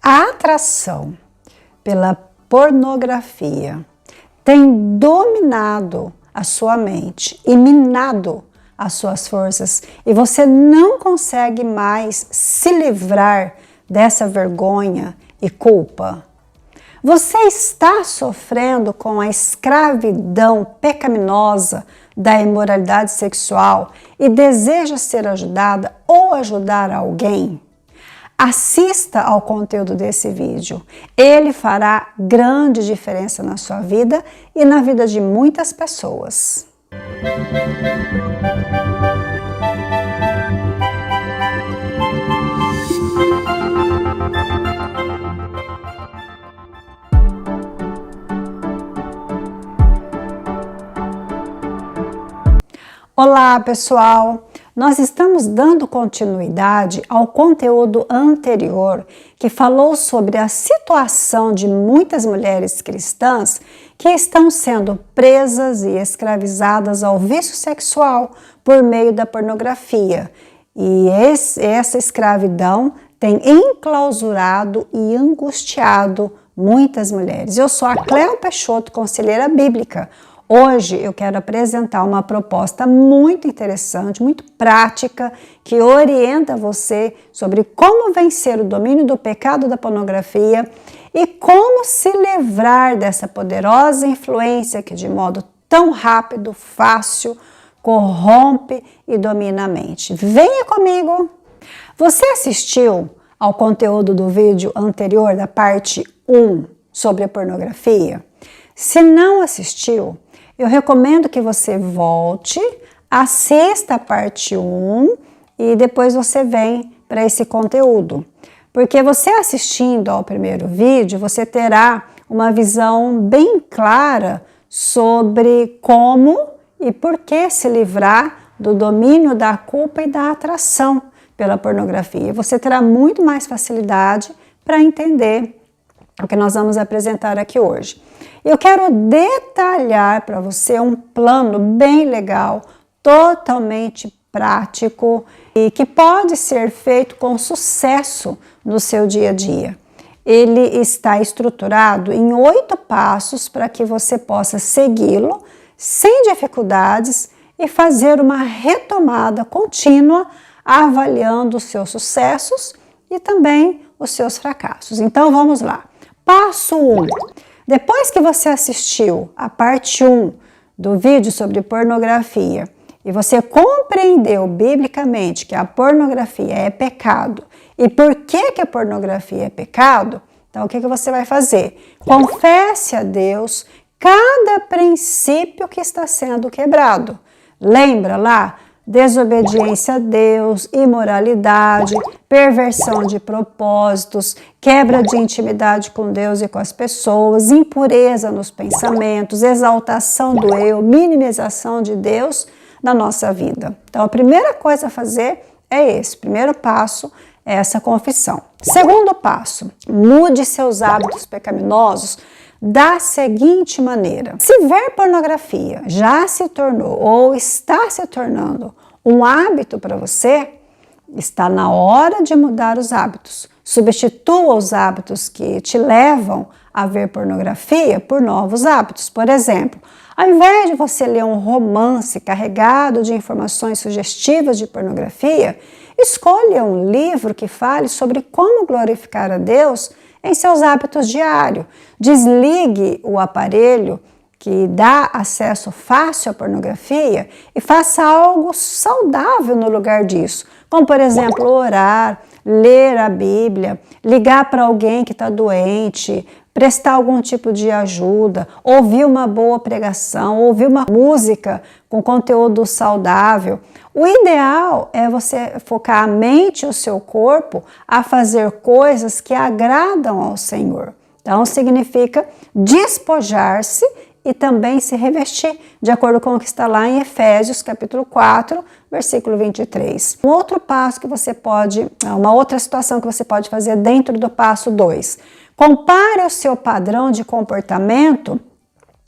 A atração pela pornografia tem dominado a sua mente e minado as suas forças, e você não consegue mais se livrar dessa vergonha e culpa. Você está sofrendo com a escravidão pecaminosa da imoralidade sexual e deseja ser ajudada ou ajudar alguém? Assista ao conteúdo desse vídeo. Ele fará grande diferença na sua vida e na vida de muitas pessoas. Olá, pessoal! Nós estamos dando continuidade ao conteúdo anterior que falou sobre a situação de muitas mulheres cristãs que estão sendo presas e escravizadas ao vício sexual por meio da pornografia. E essa escravidão tem enclausurado e angustiado muitas mulheres. Eu sou a Cleo Peixoto, conselheira bíblica. Hoje eu quero apresentar uma proposta muito interessante, muito prática, que orienta você sobre como vencer o domínio do pecado da pornografia e como se livrar dessa poderosa influência que de modo tão rápido, fácil, corrompe e domina a mente. Venha comigo! Você assistiu ao conteúdo do vídeo anterior da parte 1 sobre a pornografia? Se não assistiu, eu recomendo que você volte, assista a parte 1 e depois você vem para esse conteúdo. Porque você assistindo ao primeiro vídeo, você terá uma visão bem clara sobre como e por que se livrar do domínio da culpa e da atração pela pornografia. Você terá muito mais facilidade para entender o que nós vamos apresentar aqui hoje. Eu quero detalhar para você um plano bem legal, totalmente prático e que pode ser feito com sucesso no seu dia a dia. Ele está estruturado em 8 passos para que você possa segui-lo sem dificuldades e fazer uma retomada contínua, avaliando os seus sucessos e também os seus fracassos. Então vamos lá. Passo 1. Depois que você assistiu a parte 1 do vídeo sobre pornografia e você compreendeu biblicamente que a pornografia é pecado e por que a pornografia é pecado, então o que você vai fazer? Confesse a Deus cada princípio que está sendo quebrado. Lembra lá? Desobediência a Deus, imoralidade, perversão de propósitos, quebra de intimidade com Deus e com as pessoas, impureza nos pensamentos, exaltação do eu, minimização de Deus na nossa vida. Então, a primeira coisa a fazer é esse. O primeiro passo é essa confissão. Segundo passo, mude seus hábitos pecaminosos da seguinte maneira: se ver pornografia já se tornou ou está se tornando um hábito para você, está na hora de mudar os hábitos. Substitua os hábitos que te levam a ver pornografia por novos hábitos. Por exemplo, ao invés de você ler um romance carregado de informações sugestivas de pornografia, escolha um livro que fale sobre como glorificar a Deus em seus hábitos diários. Desligue o aparelho que dá acesso fácil à pornografia e faça algo saudável no lugar disso, como por exemplo orar, ler a Bíblia, ligar para alguém que está doente, prestar algum tipo de ajuda, ouvir uma boa pregação, ouvir uma música com conteúdo saudável. O ideal é você focar a mente e o seu corpo a fazer coisas que agradam ao Senhor. Então, significa despojar-se e também se revestir, de acordo com o que está lá em Efésios, capítulo 4, versículo 23. Um outro passo que você pode, uma outra situação que você pode fazer dentro do passo 2. Compare o seu padrão de comportamento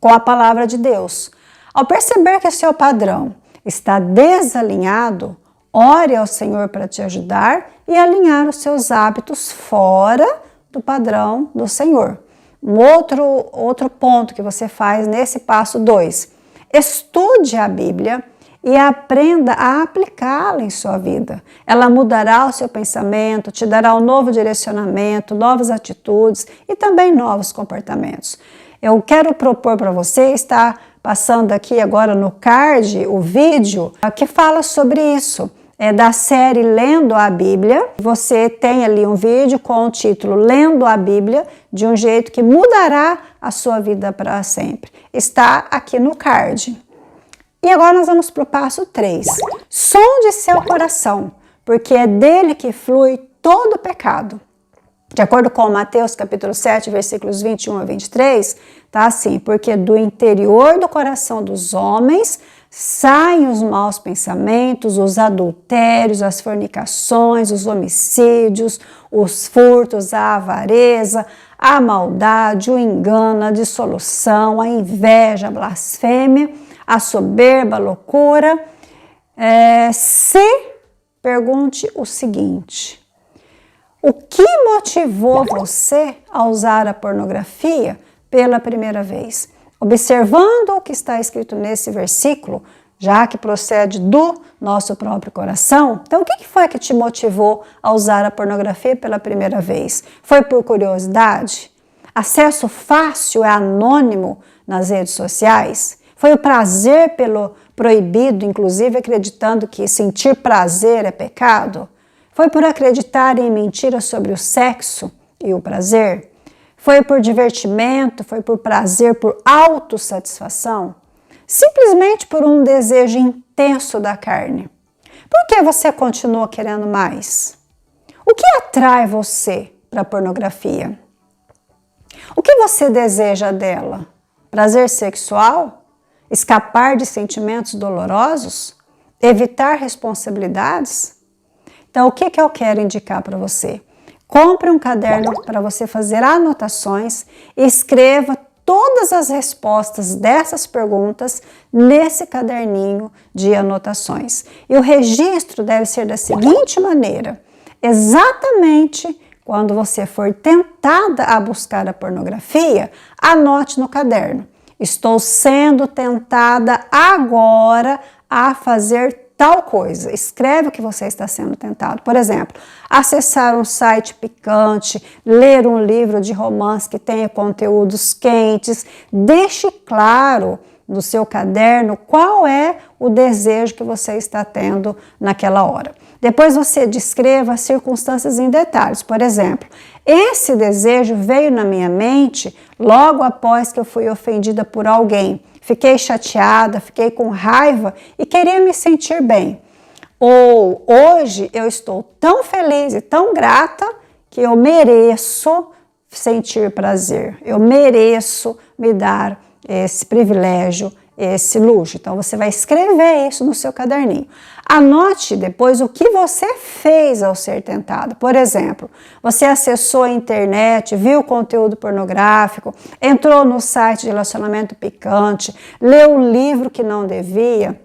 com a palavra de Deus. Ao perceber que o seu padrão está desalinhado, ore ao Senhor para te ajudar e alinhar os seus hábitos fora do padrão do Senhor. Um outro ponto que você faz nesse passo 2. Estude a Bíblia e aprenda a aplicá-la em sua vida. Ela mudará o seu pensamento, te dará um novo direcionamento, novas atitudes e também novos comportamentos. Eu quero propor para você, está passando aqui agora no card o vídeo que fala sobre isso. É da série Lendo a Bíblia. Você tem ali um vídeo com o título Lendo a Bíblia de um jeito que mudará a sua vida para sempre. Está aqui no card. E agora nós vamos para o passo 3. Sonde seu coração, porque é dele que flui todo o pecado. De acordo com Mateus capítulo 7, versículos 21 a 23, tá assim: porque do interior do coração dos homens saem os maus pensamentos, os adultérios, as fornicações, os homicídios, os furtos, a avareza, a maldade, o engano, a dissolução, a inveja, a blasfêmia, a soberba, a loucura. Pergunte o seguinte: o que motivou você a usar a pornografia pela primeira vez? Observando o que está escrito nesse versículo, já que procede do nosso próprio coração, então o que foi que te motivou a usar a pornografia pela primeira vez? Foi por curiosidade? Acesso fácil e anônimo nas redes sociais? Foi o prazer pelo proibido, inclusive acreditando que sentir prazer é pecado? Foi por acreditar em mentiras sobre o sexo e o prazer? Foi por divertimento, foi por prazer, por autossatisfação? Simplesmente por um desejo intenso da carne? Por que você continua querendo mais? O que atrai você para a pornografia? O que você deseja dela? Prazer sexual? Escapar de sentimentos dolorosos? Evitar responsabilidades? Então, o que eu quero indicar para você? Compre um caderno para você fazer anotações e escreva todas as respostas dessas perguntas nesse caderninho de anotações. E o registro deve ser da seguinte maneira: exatamente quando você for tentada a buscar a pornografia, anote no caderno: estou sendo tentada agora a fazer tal coisa. Escreve o que você está sendo tentado. Por exemplo, acessar um site picante, ler um livro de romance que tenha conteúdos quentes. Deixe claro no seu caderno qual é o desejo que você está tendo naquela hora. Depois você descreva as circunstâncias em detalhes. Por exemplo, esse desejo veio na minha mente logo após que eu fui ofendida por alguém. Fiquei chateada, fiquei com raiva e queria me sentir bem. Ou hoje eu estou tão feliz e tão grata que eu mereço sentir prazer. Eu mereço me dar esse privilégio, esse luxo. Então você vai escrever isso no seu caderninho. Anote depois o que você fez ao ser tentado. Por exemplo, você acessou a internet, viu conteúdo pornográfico, entrou no site de relacionamento picante, leu um livro que não devia.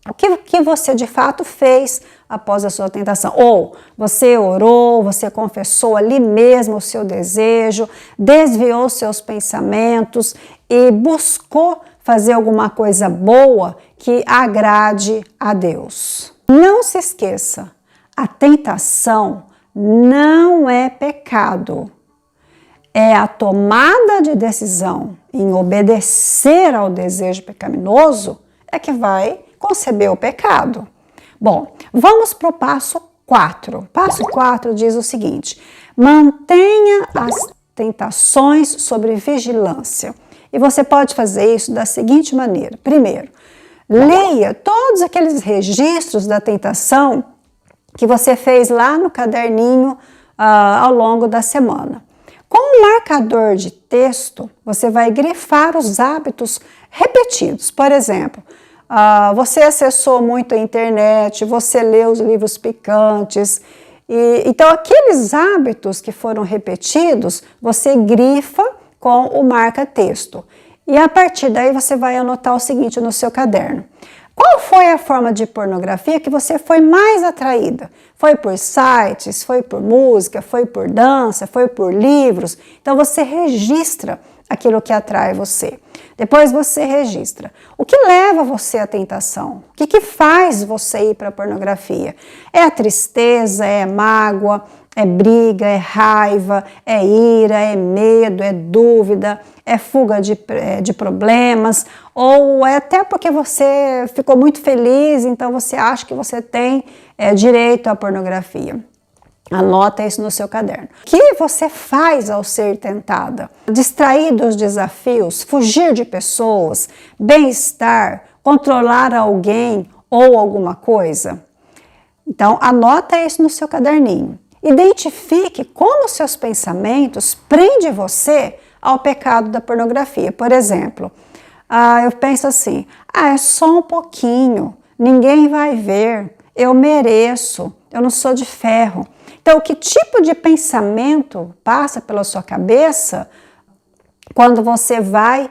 O que você de fato fez após a sua tentação? Ou você orou, você confessou ali mesmo o seu desejo, desviou seus pensamentos e buscou fazer alguma coisa boa que agrade a Deus. Não se esqueça, a tentação não é pecado. É a tomada de decisão em obedecer ao desejo pecaminoso é que vai conceber o pecado. Bom, vamos para o passo 4. Passo 4 diz o seguinte: mantenha as tentações sob vigilância. E você pode fazer isso da seguinte maneira. Primeiro, leia todos aqueles registros da tentação que você fez lá no caderninho ao longo da semana. Com um marcador de texto, você vai grifar os hábitos repetidos. Por exemplo, você acessou muito a internet, você leu os livros picantes. Então, aqueles hábitos que foram repetidos, você grifa com o marca-texto. E a partir daí você vai anotar o seguinte no seu caderno: Qual foi a forma de pornografia que você foi mais atraída? Foi por sites, foi por música, foi por dança, foi por livros? Então você registra aquilo que atrai você. Depois você registra. O que leva você à tentação? O que faz você ir para a pornografia? É a tristeza, é mágoa, é briga, é raiva, é ira, é medo, é dúvida, é fuga de problemas, ou é até porque você ficou muito feliz, então você acha que você tem direito à pornografia. Anota isso no seu caderno. O que você faz ao ser tentada? Distrair dos desafios, fugir de pessoas, bem-estar, controlar alguém ou alguma coisa? Então, anota isso no seu caderninho. Identifique como seus pensamentos prendem você ao pecado da pornografia. Por exemplo, eu penso assim, é só um pouquinho, ninguém vai ver, eu mereço, eu não sou de ferro. Então, que tipo de pensamento passa pela sua cabeça quando você vai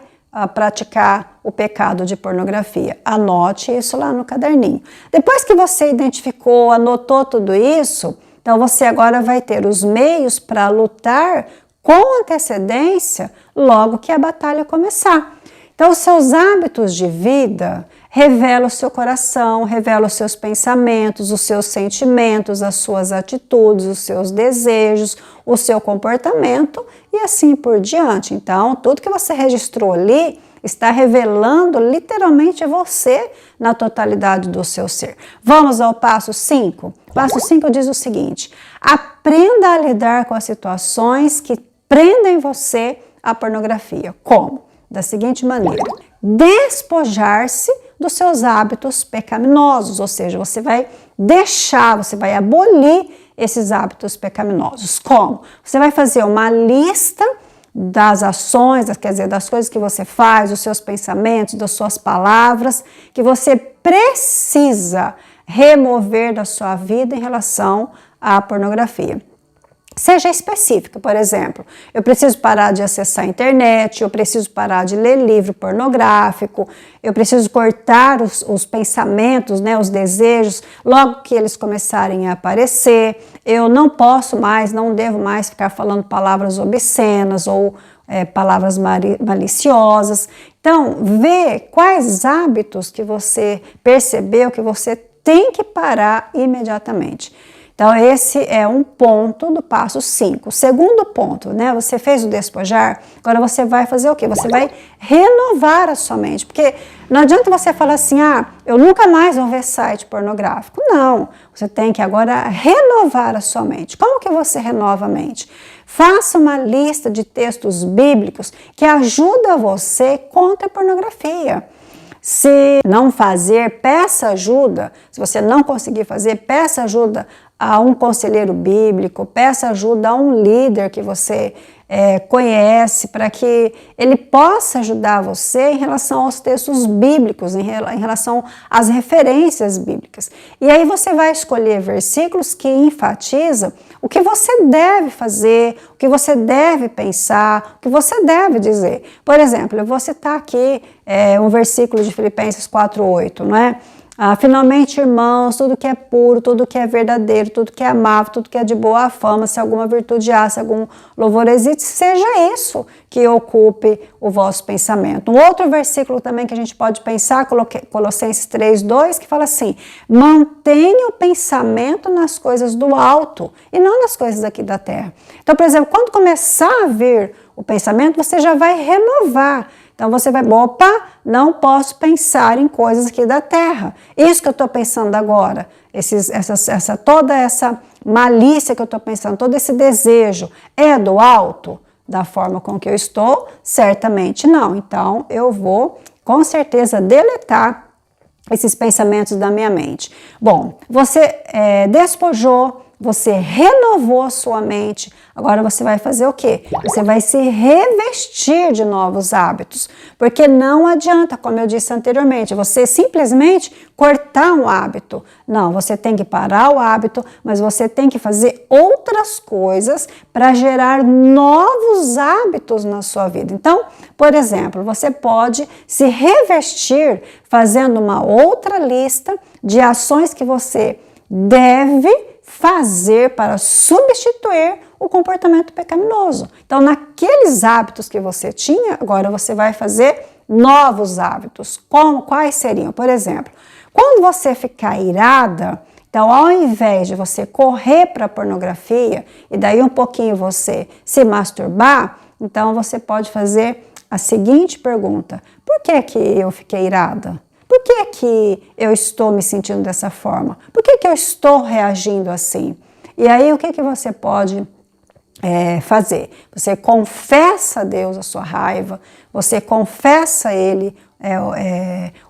praticar o pecado de pornografia? Anote isso lá no caderninho. Depois que você identificou, anotou tudo isso, então você agora vai ter os meios para lutar com antecedência logo que a batalha começar. Então, os seus hábitos de vida revelam o seu coração, revelam os seus pensamentos, os seus sentimentos, as suas atitudes, os seus desejos, o seu comportamento e assim por diante. Então, tudo que você registrou ali está revelando literalmente você na totalidade do seu ser. Vamos ao passo 5? Passo 5 diz o seguinte: aprenda a lidar com as situações que prendem você à pornografia. Como? Da seguinte maneira: despojar-se dos seus hábitos pecaminosos, ou seja, você vai deixar, você vai abolir esses hábitos pecaminosos. Como? Você vai fazer uma lista das ações, quer dizer, das coisas que você faz, dos seus pensamentos, das suas palavras, que você precisa remover da sua vida em relação à pornografia. Seja específica, por exemplo, eu preciso parar de acessar a internet, eu preciso parar de ler livro pornográfico, eu preciso cortar os pensamentos, né, os desejos, logo que eles começarem a aparecer, eu não posso mais, não devo mais ficar falando palavras obscenas ou palavras maliciosas. Então, vê quais hábitos que você percebeu que você tem que parar imediatamente. Então, esse é um ponto do passo 5. Segundo ponto, né? Você fez o despojar, agora você vai fazer o quê? Você vai renovar a sua mente. Porque não adianta você falar assim, eu nunca mais vou ver site pornográfico. Não, você tem que agora renovar a sua mente. Como que você renova a mente? Faça uma lista de textos bíblicos que ajuda você contra a pornografia. Se não fazer, peça ajuda. Se você não conseguir fazer, peça ajuda a um conselheiro bíblico, peça ajuda a um líder que você conhece, para que ele possa ajudar você em relação aos textos bíblicos, em relação às referências bíblicas. E aí você vai escolher versículos que enfatizam o que você deve fazer, o que você deve pensar, o que você deve dizer. Por exemplo, eu vou citar aqui um versículo de Filipenses 4:8, não é? Finalmente, irmãos, tudo que é puro, tudo que é verdadeiro, tudo que é amável, tudo que é de boa fama, se alguma virtude há, se algum louvor existe, seja isso que ocupe o vosso pensamento. Um outro versículo também que a gente pode pensar, Colossenses 3:2, que fala assim: mantenha o pensamento nas coisas do alto e não nas coisas aqui da terra. Então, por exemplo, quando começar a vir o pensamento, você já vai renovar. Então você vai, não posso pensar em coisas aqui da terra. Isso que eu estou pensando agora, toda essa malícia que eu estou pensando, todo esse desejo, é do alto? Da forma com que eu estou? Certamente não. Então eu vou, com certeza, deletar esses pensamentos da minha mente. Bom, você despojou, você renovou a sua mente, agora você vai fazer o quê? Você vai se revestir de novos hábitos, porque não adianta, como eu disse anteriormente, você simplesmente cortar um hábito. Não, você tem que parar o hábito, mas você tem que fazer outras coisas para gerar novos hábitos na sua vida. Então, por exemplo, você pode se revestir fazendo uma outra lista de ações que você deve fazer para substituir o comportamento pecaminoso. Então, naqueles hábitos que você tinha, agora você vai fazer novos hábitos. Quais seriam? Por exemplo, quando você ficar irada, então ao invés de você correr para a pornografia e daí um pouquinho você se masturbar, então você pode fazer a seguinte pergunta: por que eu fiquei irada? Por que eu estou me sentindo dessa forma? Por que eu estou reagindo assim? E aí, o que você pode fazer? Você confessa a Deus a sua raiva, você confessa a Ele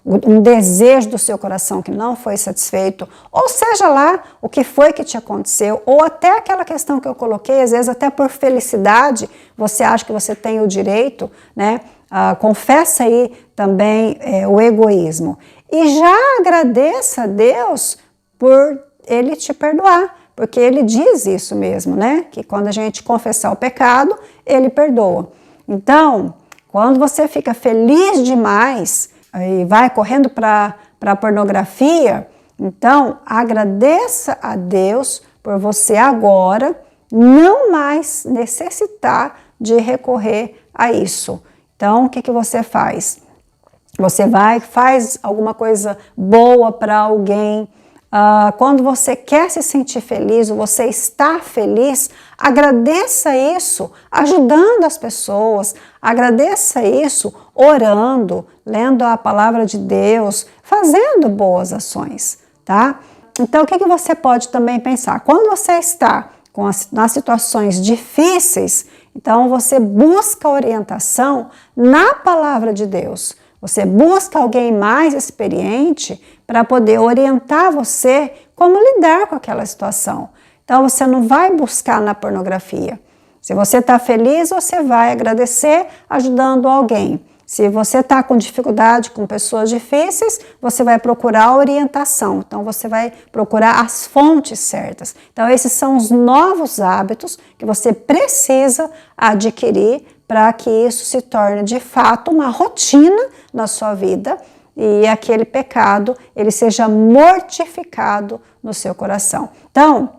um desejo do seu coração que não foi satisfeito, ou seja lá o que foi que te aconteceu, ou até aquela questão que eu coloquei, às vezes até por felicidade, você acha que você tem o direito, né? Confessa aí também o egoísmo. E já agradeça a Deus por Ele te perdoar, porque Ele diz isso mesmo, né? Que quando a gente confessar o pecado, Ele perdoa. Então, quando você fica feliz demais e vai correndo para a pornografia, então agradeça a Deus por você agora não mais necessitar de recorrer a isso. Então, o que você faz? Você faz alguma coisa boa para alguém. Quando você quer se sentir feliz, ou você está feliz, agradeça isso ajudando as pessoas, agradeça isso orando, lendo a palavra de Deus, fazendo boas ações, tá? Então, o que você pode também pensar? Quando você está nas situações difíceis, então você busca orientação na palavra de Deus. Você busca alguém mais experiente para poder orientar você como lidar com aquela situação. Então você não vai buscar na pornografia. Se você está feliz, você vai agradecer ajudando alguém. Se você está com dificuldade com pessoas difíceis, você vai procurar orientação. Então, você vai procurar as fontes certas. Então, esses são os novos hábitos que você precisa adquirir para que isso se torne, de fato, uma rotina na sua vida e aquele pecado, ele seja mortificado no seu coração. Então,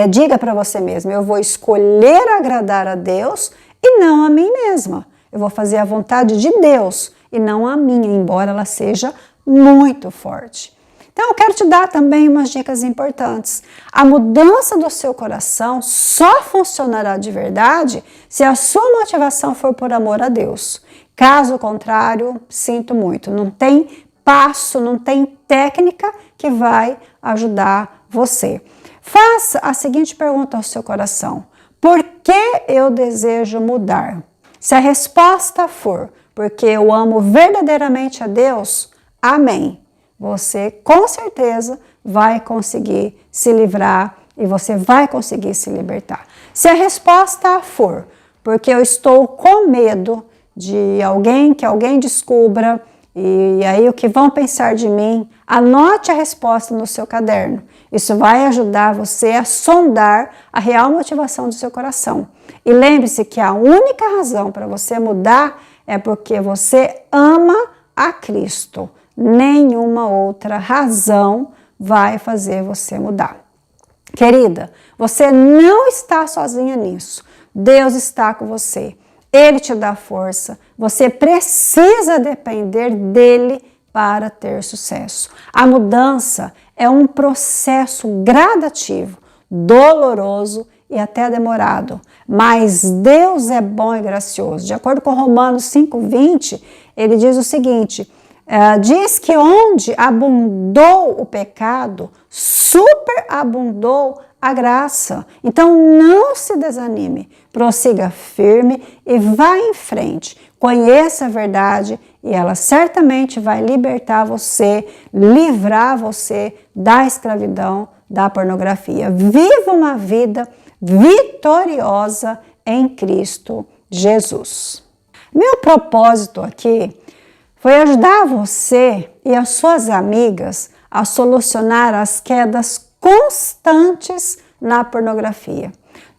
diga para você mesmo: eu vou escolher agradar a Deus e não a mim mesma. Eu vou fazer a vontade de Deus e não a minha, embora ela seja muito forte. Então, eu quero te dar também umas dicas importantes. A mudança do seu coração só funcionará de verdade se a sua motivação for por amor a Deus. Caso contrário, sinto muito, não tem passo, não tem técnica que vai ajudar você. Faça a seguinte pergunta ao seu coração: por que eu desejo mudar? Se a resposta for porque eu amo verdadeiramente a Deus, amém. Você com certeza vai conseguir se livrar e você vai conseguir se libertar. Se a resposta for porque eu estou com medo de que alguém descubra, e aí o que vão pensar de mim, anote a resposta no seu caderno. Isso vai ajudar você a sondar a real motivação do seu coração. E lembre-se que a única razão para você mudar é porque você ama a Cristo. Nenhuma outra razão vai fazer você mudar. Querida, você não está sozinha nisso. Deus está com você. Ele te dá força. Você precisa depender dele para ter sucesso. A mudança é um processo gradativo, doloroso e até demorado. Mas Deus é bom e gracioso. De acordo com Romanos 5:20, ele diz o seguinte: diz que onde abundou o pecado, superabundou a graça. Então não se desanime, prossiga firme e vá em frente. Conheça a verdade e ela certamente vai libertar você, livrar você da escravidão da pornografia. Viva uma vida vitoriosa em Cristo Jesus. Meu propósito aqui foi ajudar você e as suas amigas a solucionar as quedas constantes na pornografia.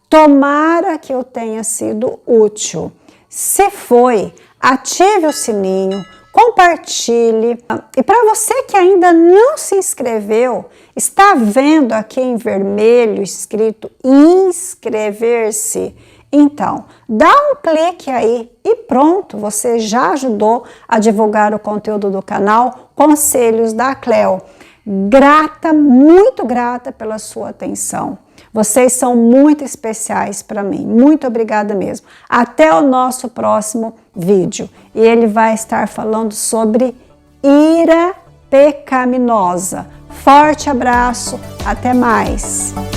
Tomara que eu tenha sido útil. Se foi, ative o sininho, compartilhe. E para você que ainda não se inscreveu, está vendo aqui em vermelho escrito inscrever-se? Então, dá um clique aí e pronto, você já ajudou a divulgar o conteúdo do canal Conselhos da Cleo. Grata, muito grata pela sua atenção. Vocês são muito especiais para mim. Muito obrigada mesmo. Até o nosso próximo vídeo. E ele vai estar falando sobre ira pecaminosa. Forte abraço, até mais!